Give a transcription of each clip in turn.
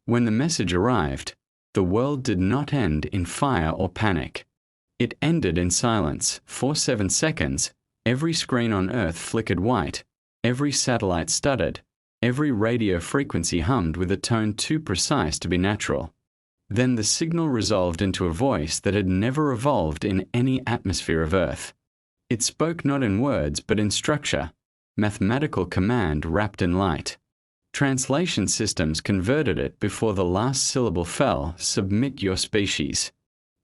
When the message arrived, the world did not end in fire or panic. It ended in silence. For 7 seconds, every screen on Earth flickered white, every satellite stuttered, every radio frequency hummed with a tone too precise to be natural. Then the signal resolved into a voice that had never evolved in any atmosphere of Earth. It spoke not in words but in structure, mathematical command wrapped in light. Translation systems converted it before the last syllable fell. Submit your species.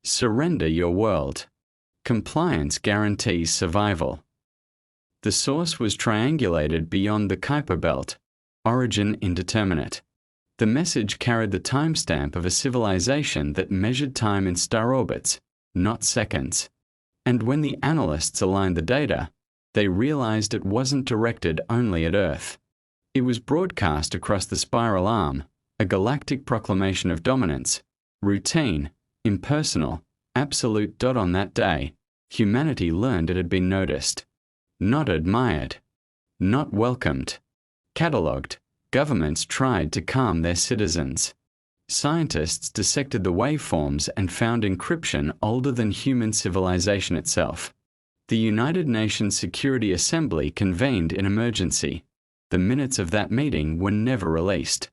Surrender your world. Compliance guarantees survival. The source was triangulated beyond the Kuiper belt. Origin indeterminate. The message carried the timestamp of a civilization that measured time in star orbits, not seconds. And when the analysts aligned the data, they realized it wasn't directed only at Earth. It was broadcast across the spiral arm, a galactic proclamation of dominance, routine, impersonal, absolute. On that day, humanity learned it had been noticed. Not admired. Not welcomed. Catalogued. Governments tried to calm their citizens. Scientists dissected the waveforms and found encryption older than human civilization itself. The United Nations Security Assembly convened in emergency. The minutes of that meeting were never released.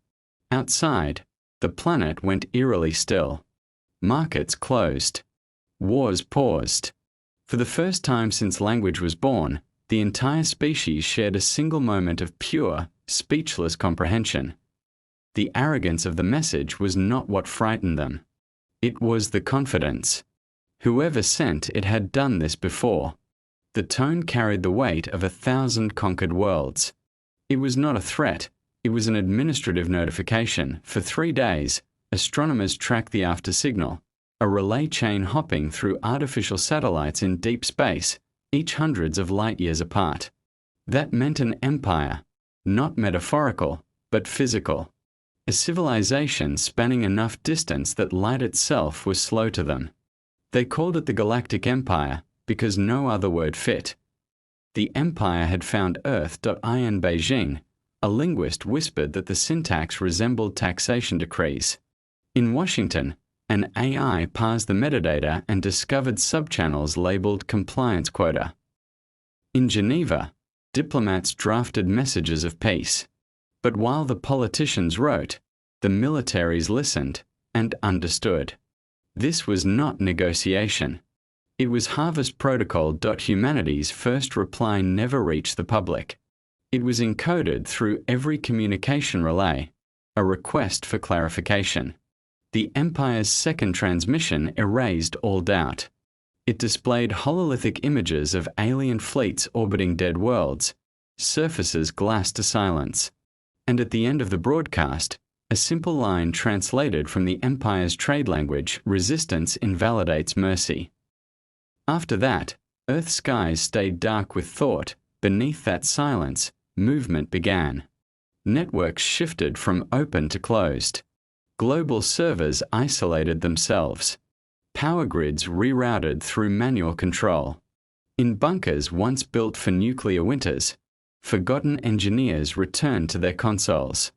Outside, the planet went eerily still. Markets closed. Wars paused. For the first time since language was born, the entire species shared a single moment of pure, speechless comprehension. The arrogance of the message was not what frightened them. It was the confidence. Whoever sent it had done this before. The tone carried the weight of 1,000 conquered worlds. It was not a threat, it was an administrative notification. For 3 days, astronomers tracked the after signal, a relay chain hopping through artificial satellites in deep space, each hundreds of light years apart. That meant an empire, not metaphorical, but physical. A civilization spanning enough distance that light itself was slow to them. They called it the Galactic Empire because no other word fit. The empire had found Earth. In Beijing, a linguist whispered that the syntax resembled taxation decrees. In Washington, an AI parsed the metadata and discovered subchannels labeled compliance quota. In Geneva, diplomats drafted messages of peace. But while the politicians wrote, the militaries listened and understood. This was not negotiation. It was Harvest Protocol. Humanity's first reply never reached the public. It was encoded through every communication relay, a request for clarification. The Empire's second transmission erased all doubt. It displayed hololithic images of alien fleets orbiting dead worlds, surfaces glassed to silence. And at the end of the broadcast, a simple line translated from the Empire's trade language: resistance invalidates mercy. After that, Earth's skies stayed dark with thought. Beneath that silence, movement began. Networks shifted from open to closed. Global servers isolated themselves. Power grids rerouted through manual control. In bunkers once built for nuclear winters, forgotten engineers returned to their consoles.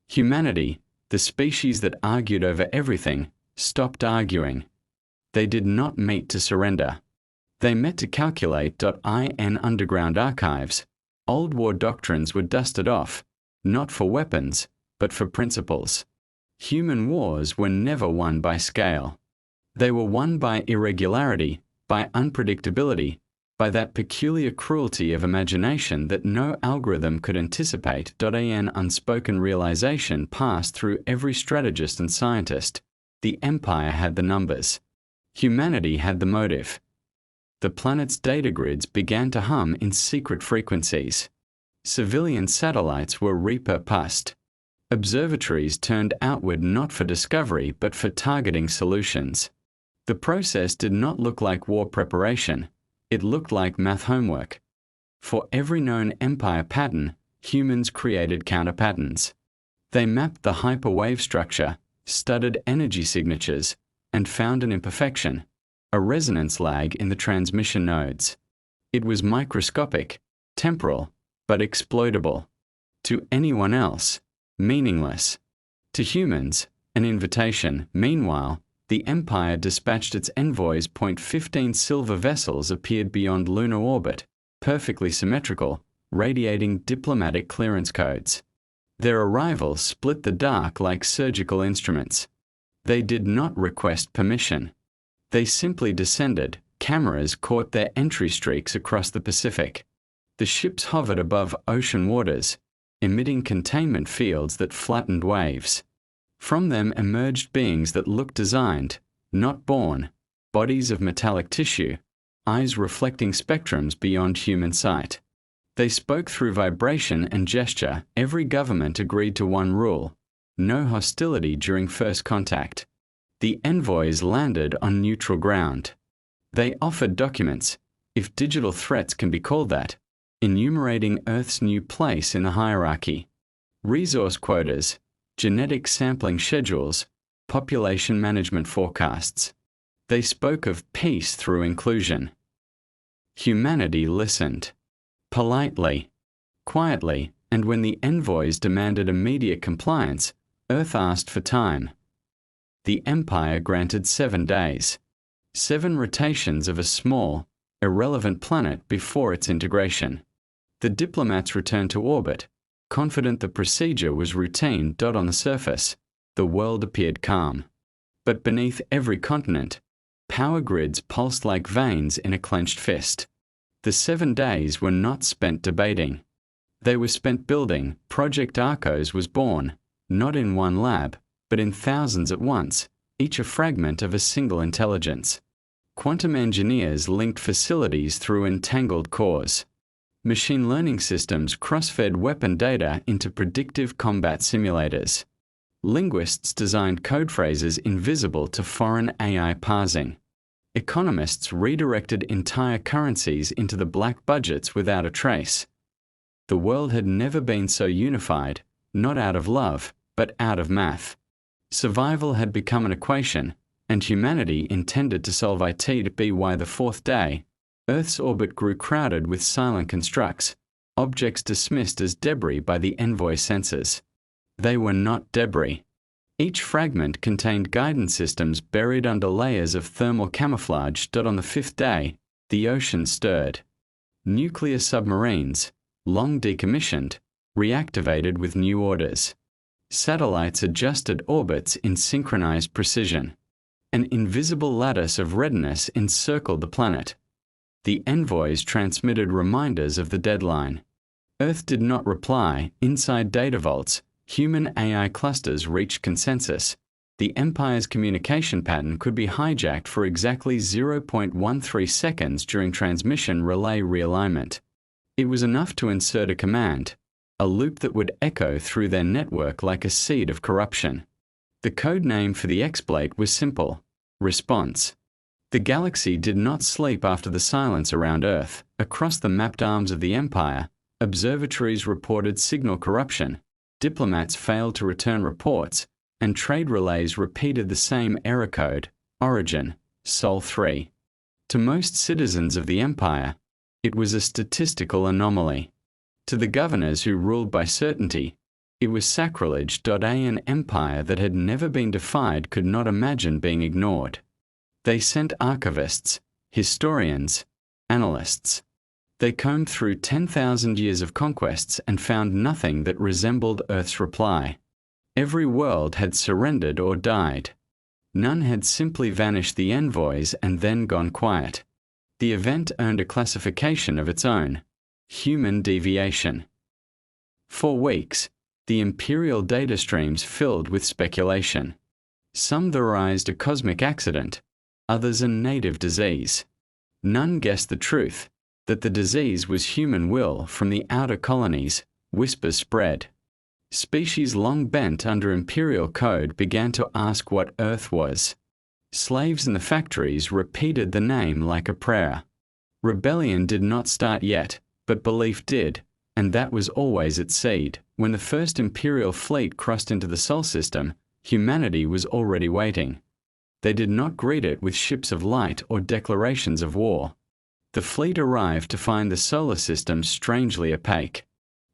Humanity, the species that argued over everything, stopped arguing. They did not meet to surrender. They met to calculate. In underground archives, old war doctrines were dusted off, not for weapons, but for principles. Human wars were never won by scale. They were won by irregularity, by unpredictability, by that peculiar cruelty of imagination that no algorithm could anticipate. An unspoken realization passed through every strategist and scientist. The Empire had the numbers. Humanity had the motive. The planet's data grids began to hum in secret frequencies. Civilian satellites were repurposed. Observatories turned outward not for discovery but for targeting solutions. The process did not look like war preparation. It looked like math homework. For every known empire pattern, humans created counterpatterns. They mapped the hyperwave structure, studied energy signatures, and found an imperfection, a resonance lag in the transmission nodes. It was microscopic, temporal, but exploitable. To anyone else, meaningless. To humans, An invitation. Meanwhile, the Empire dispatched its envoys. 15 silver vessels appeared beyond lunar orbit, perfectly symmetrical, radiating diplomatic clearance codes. Their arrival split the dark like surgical instruments. They did not request permission. They simply descended. Cameras caught their entry streaks across the Pacific. The ships hovered above ocean waters, emitting containment fields that flattened waves. From them emerged beings that looked designed, not born, bodies of metallic tissue, eyes reflecting spectrums beyond human sight. They spoke through vibration and gesture. Every government agreed to one rule: no hostility during first contact. The envoys landed on neutral ground. They offered documents, if digital threats can be called that, enumerating Earth's new place in the hierarchy. Resource quotas, genetic sampling schedules, population management forecasts. They spoke of peace through inclusion. Humanity listened. Politely, quietly, and when the envoys demanded immediate compliance, Earth asked for time. The Empire granted 7 days. 7 rotations of a small, irrelevant planet before its integration. The diplomats returned to orbit, confident the procedure was routine. On the surface, the world appeared calm. But beneath every continent, power grids pulsed like veins in a clenched fist. The 7 days were not spent debating. They were spent building. Project Arcos was born, not in one lab, but in thousands at once, each a fragment of a single intelligence. Quantum engineers linked facilities through entangled cores. Machine learning systems cross-fed weapon data into predictive combat simulators. Linguists designed code phrases invisible to foreign AI parsing. Economists redirected entire currencies into the black budgets without a trace. The world had never been so unified, not out of love, but out of math. Survival had become an equation, and humanity intended to solve it. By the 4th day, Earth's orbit grew crowded with silent constructs, objects dismissed as debris by the envoy sensors. They were not debris. Each fragment contained guidance systems buried under layers of thermal camouflage. On the 5th day, the ocean stirred. Nuclear submarines, long decommissioned, reactivated with new orders. Satellites adjusted orbits in synchronized precision. An invisible lattice of readiness encircled the planet. The envoys transmitted reminders of the deadline. Earth did not reply. Inside data vaults, human AI clusters reached consensus. The Empire's communication pattern could be hijacked for exactly 0.13 seconds during transmission relay realignment. It was enough to insert a command, a loop that would echo through their network like a seed of corruption. The code name for the exploit was simple: response. The galaxy did not sleep after the silence around Earth. Across the mapped arms of the Empire, observatories reported signal corruption, diplomats failed to return reports, and trade relays repeated the same error code: origin, Sol 3. To most citizens of the Empire, it was a statistical anomaly. To the governors who ruled by certainty, it was sacrilege. An empire that had never been defied could not imagine being ignored. They sent archivists, historians, analysts. They combed through 10,000 years of conquests and found nothing that resembled Earth's reply. Every world had surrendered or died. None had simply vanished. The envoys and then gone quiet. The event earned a classification of its own: human deviation. For weeks, the imperial data streams filled with speculation. Some theorized a cosmic accident, others a native disease. None guessed the truth, that the disease was human will from the outer colonies. Whispers spread. Species long bent under imperial code began to ask what Earth was. Slaves in the factories repeated the name like a prayer. Rebellion did not start yet, but belief did, and that was always its seed. When the first imperial fleet crossed into the Sol system, humanity was already waiting. They did not greet it with ships of light or declarations of war. The fleet arrived to find the solar system strangely opaque.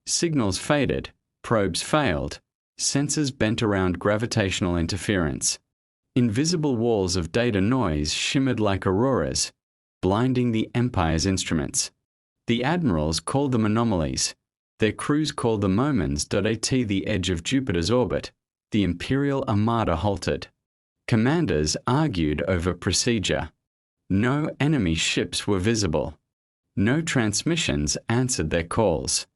Signals faded, probes failed, sensors bent around gravitational interference. Invisible walls of data noise shimmered like auroras, blinding the Empire's instruments. The admirals called them anomalies. Their crews called them omens. At the edge of Jupiter's orbit, the Imperial Armada halted. Commanders argued over procedure. No enemy ships were visible. No transmissions answered their calls.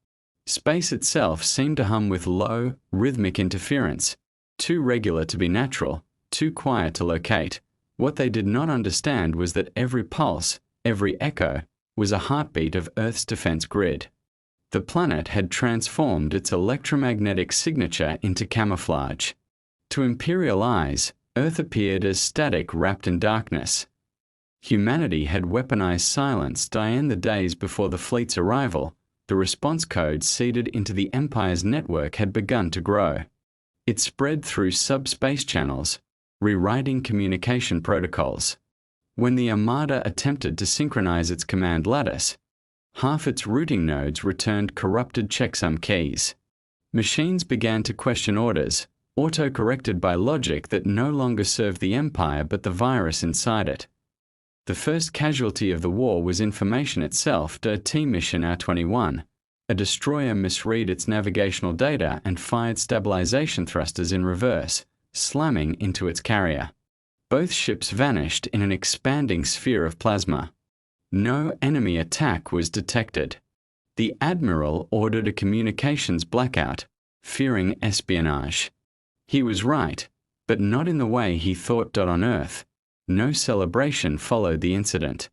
Space itself seemed to hum with low, rhythmic interference, too regular to be natural, too quiet to locate. What they did not understand was that every pulse, every echo, was a heartbeat of Earth's defense grid. The planet had transformed its electromagnetic signature into camouflage. To Imperial eyes, Earth appeared as static wrapped in darkness. Humanity had weaponized silence. In the days before the fleet's arrival, the response code seeded into the Empire's network had begun to grow. It spread through subspace channels, rewriting communication protocols. When the Armada attempted to synchronize its command lattice, half its routing nodes returned corrupted checksum keys. Machines began to question orders, auto-corrected by logic that no longer served the Empire but the virus inside it. The first casualty of the war was information itself. Mission R-21. A destroyer misread its navigational data and fired stabilization thrusters in reverse, slamming into its carrier. Both ships vanished in an expanding sphere of plasma. No enemy attack was detected. The Admiral ordered a communications blackout, fearing espionage. He was right, but not in the way he thought. On Earth, no celebration followed the incident.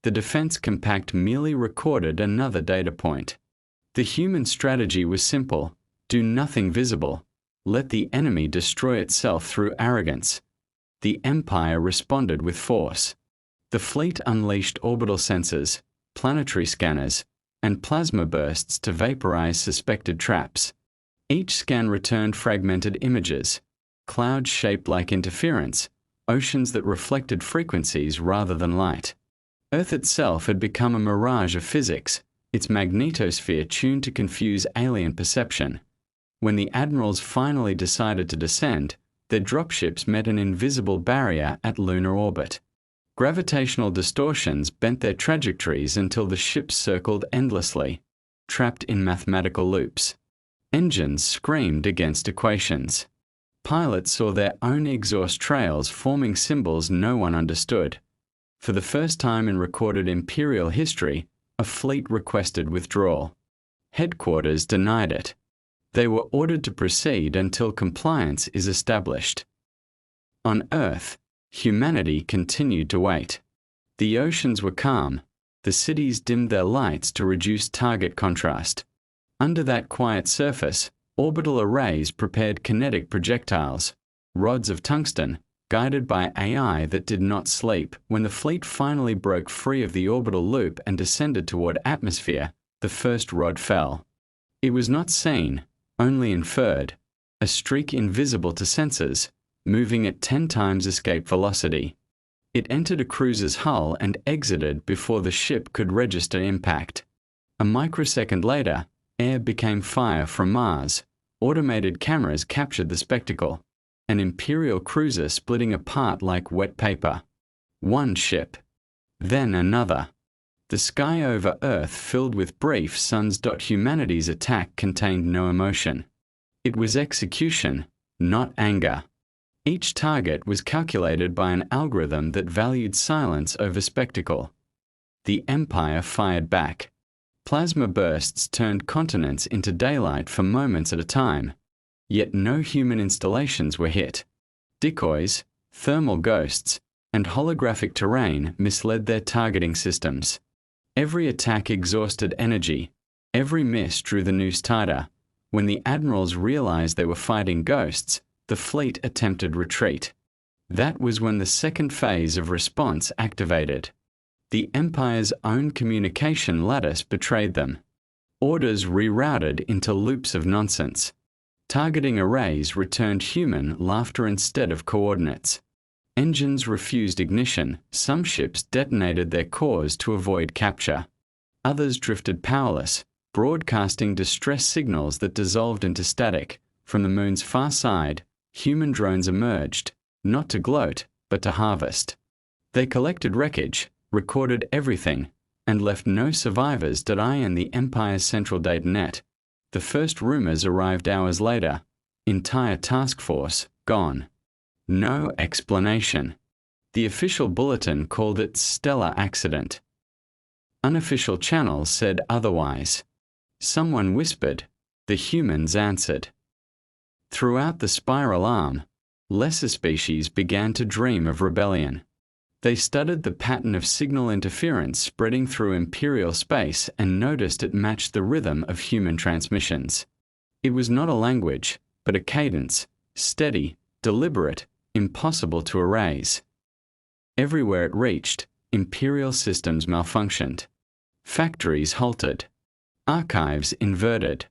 The Defense Compact merely recorded another data point. The human strategy was simple: do nothing visible. Let the enemy destroy itself through arrogance. The Empire responded with force. The fleet unleashed orbital sensors, planetary scanners, and plasma bursts to vaporize suspected traps. Each scan returned fragmented images, clouds shaped like interference, oceans that reflected frequencies rather than light. Earth itself had become a mirage of physics, its magnetosphere tuned to confuse alien perception. When the admirals finally decided to descend, their dropships met an invisible barrier at lunar orbit. Gravitational distortions bent their trajectories until the ships circled endlessly, trapped in mathematical loops. Engines screamed against equations. Pilots saw their own exhaust trails forming symbols no one understood. For the first time in recorded Imperial history, a fleet requested withdrawal. Headquarters denied it. They were ordered to proceed until compliance is established. On Earth, humanity continued to wait. The oceans were calm. The cities dimmed their lights to reduce target contrast. Under that quiet surface, orbital arrays prepared kinetic projectiles, rods of tungsten, guided by AI that did not sleep. When the fleet finally broke free of the orbital loop and descended toward atmosphere, the first rod fell. It was not seen, only inferred, a streak invisible to sensors, moving at 10 times escape velocity. It entered a cruiser's hull and exited before the ship could register impact. A microsecond later, air became fire from Mars. Automated cameras captured the spectacle. An Imperial cruiser splitting apart like wet paper. One ship. Then another. The sky over Earth filled with brief suns. Humanity's attack contained no emotion. It was execution, not anger. Each target was calculated by an algorithm that valued silence over spectacle. The Empire fired back. Plasma bursts turned continents into daylight for moments at a time. Yet no human installations were hit. Decoys, thermal ghosts, and holographic terrain misled their targeting systems. Every attack exhausted energy. Every miss drew the noose tighter. When the admirals realized they were fighting ghosts, the fleet attempted retreat. That was when the second phase of response activated. The Empire's own communication lattice betrayed them. Orders rerouted into loops of nonsense. Targeting arrays returned human laughter instead of coordinates. Engines refused ignition. Some ships detonated their cores to avoid capture. Others drifted powerless, broadcasting distress signals that dissolved into static, from the moon's far side, human drones emerged, not to gloat, but to harvest. They collected wreckage, recorded everything, and left no survivors to die in the Empire's central data net. The first rumors arrived hours later. Entire task force gone. No explanation. The official bulletin called it stellar accident. Unofficial channels said otherwise. Someone whispered. The humans answered. Throughout the spiral arm, lesser species began to dream of rebellion. They studied the pattern of signal interference spreading through imperial space and noticed it matched the rhythm of human transmissions. It was not a language, but a cadence, steady, deliberate, impossible to erase. Everywhere it reached, imperial systems malfunctioned. Factories halted. Archives inverted.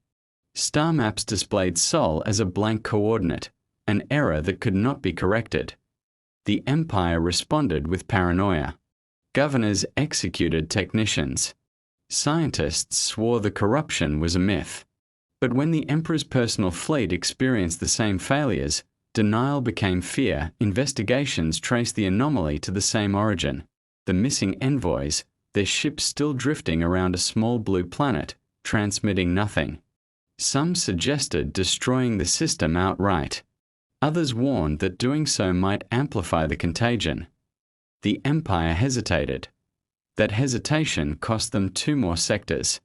Star maps displayed Sol as a blank coordinate, an error that could not be corrected. The Empire responded with paranoia. Governors executed technicians. Scientists swore the corruption was a myth. But when the Emperor's personal fleet experienced the same failures, denial became fear. Investigations traced the anomaly to the same origin. The missing envoys, their ships still drifting around a small blue planet, transmitting nothing. Some suggested destroying the system outright. Others warned that doing so might amplify the contagion. The Empire hesitated. That hesitation cost them 2 more sectors.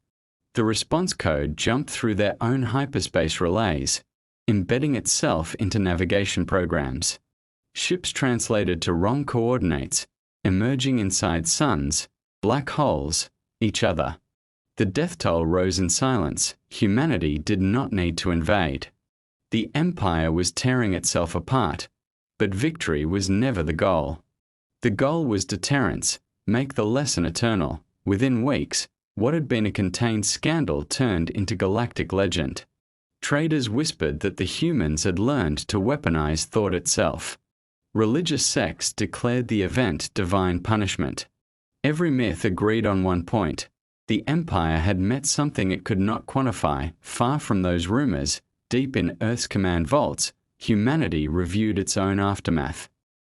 The response code jumped through their own hyperspace relays, embedding itself into navigation programs. Ships translated to wrong coordinates, emerging inside suns, black holes, each other. The death toll rose in silence. Humanity did not need to invade. The Empire was tearing itself apart, but victory was never the goal. The goal was deterrence, make the lesson eternal. Within weeks, what had been a contained scandal turned into galactic legend. Traders whispered that the humans had learned to weaponize thought itself. Religious sects declared the event divine punishment. Every myth agreed on one point. The Empire had met something it could not quantify. Far from those rumors, deep in Earth's command vaults, humanity reviewed its own aftermath.